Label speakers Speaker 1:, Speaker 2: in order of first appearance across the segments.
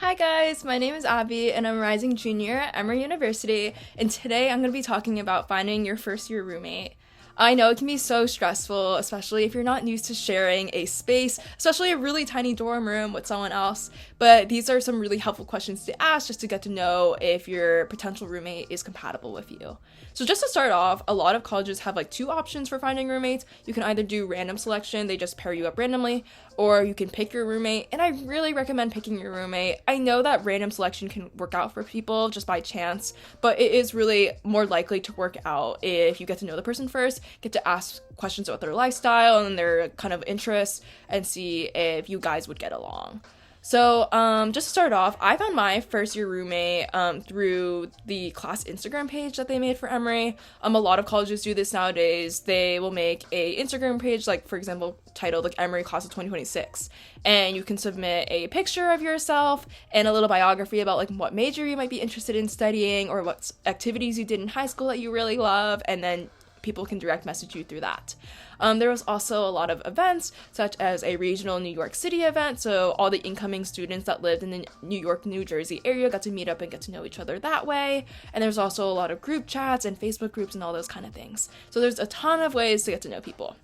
Speaker 1: Hi guys, my name is Abby and I'm a rising junior at Emory University, and today I'm going to be talking about finding your first year roommate. I know it can be so stressful, especially if you're not used to sharing a space, especially a really tiny dorm room with someone else, but these are some really helpful questions to ask just to get to know if your potential roommate is compatible with you. So just to start off, a lot of colleges have like two options for finding roommates. You can either do random selection, they just pair you up randomly, or you can pick your roommate, and I really recommend picking your roommate. I know that random selection can work out for people just by chance, but it is really more likely to work out if you get to know the person first, get to ask questions about their lifestyle and their kind of interests, and see if you guys would get along. So, just to start off, I found my first year roommate through the class Instagram page that they made for Emory. A lot of colleges do this nowadays. They will make a Instagram page, like for example, titled like Emory Class of 2026, and you can submit a picture of yourself and a little biography about like what major you might be interested in studying or what activities you did in high school that you really love, and then people can direct message you through that. There was also a lot of events, such as a regional New York City event, so all the incoming students that lived in the New York, New Jersey area got to meet up and get to know each other that way. And there's also a lot of group chats and Facebook groups and all those kind of things. So there's a ton of ways to get to know people.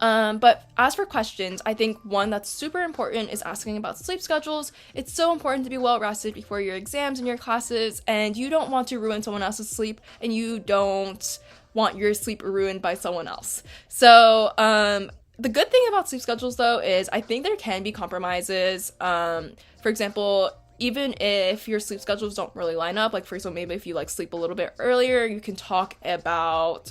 Speaker 1: But as for questions, I think one that's super important is asking about sleep schedules. It's so important to be well rested before your exams and your classes, and you don't want to ruin someone else's sleep, and you don't want your sleep ruined by someone else. So, the good thing about sleep schedules though is I think there can be compromises. For example, even if your sleep schedules don't really line up, like for example, maybe if you like sleep a little bit earlier, you can talk about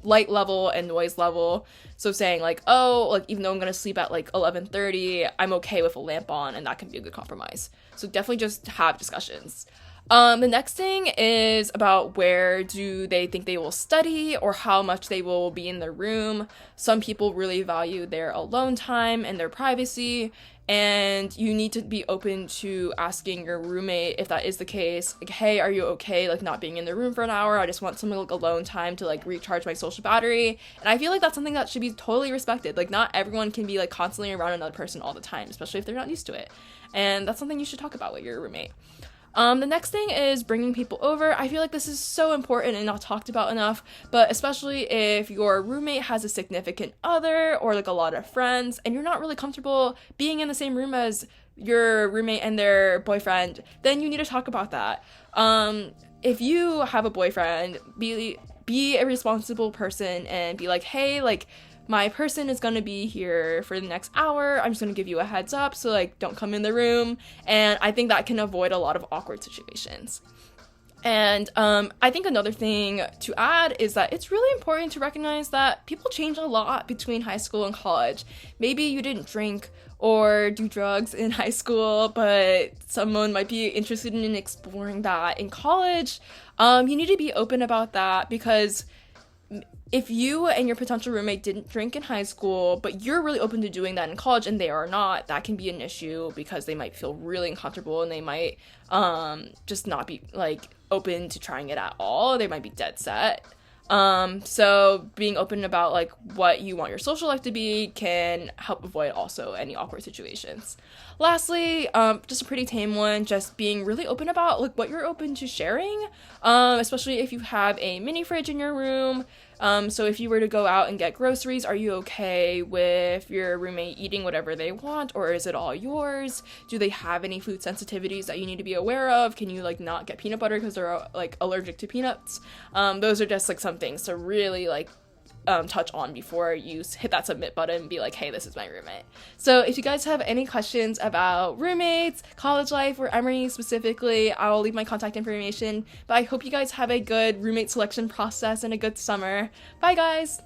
Speaker 1: light level and noise level. So saying like, oh, like even though I'm gonna sleep at like 11:30, I'm okay with a lamp on, and that can be a good compromise. So definitely just have discussions. The next thing is about where do they think they will study or how much they will be in their room. Some people really value their alone time and their privacy, and you need to be open to asking your roommate if that is the case. Like, hey, are you okay like not being in the room for an hour? I just want some like alone time to like recharge my social battery. And I feel like that's something that should be totally respected. Like not everyone can be like constantly around another person all the time, especially if they're not used to it. And that's something you should talk about with your roommate. The next thing is bringing people over. I feel like this is so important and not talked about enough, but especially if your roommate has a significant other or like a lot of friends and you're not really comfortable being in the same room as your roommate and their boyfriend, then you need to talk about that. If you have a boyfriend, be a responsible person and be like, hey, like my person is going to be here for the next hour. I'm just going to give you a heads up, so like don't come in the room. And I think that can avoid a lot of awkward situations. And I think another thing to add is that it's really important to recognize that people change a lot between high school and college. Maybe you didn't drink or do drugs in high school, but someone might be interested in exploring that in college. You need to be open about that, because if you and your potential roommate didn't drink in high school, but you're really open to doing that in college and they are not, that can be an issue because they might feel really uncomfortable and they might just not be like open to trying it at all. They might be dead set. So being open about like what you want your social life to be can help avoid also any awkward situations. Lastly, just a pretty tame one, just being really open about like what you're open to sharing, especially if you have a mini fridge in your room. So if you were to go out and get groceries, are you okay with your roommate eating whatever they want, or is it all yours? Do they have any food sensitivities that you need to be aware of? Can you like not get peanut butter because they're like allergic to peanuts? Those are just like some things to really like touch on before you hit that submit button and be like, hey, this is my roommate. So if you guys have any questions about roommates, college life, or Emory specifically, I'll leave my contact information. But I hope you guys have a good roommate selection process and a good summer. Bye guys!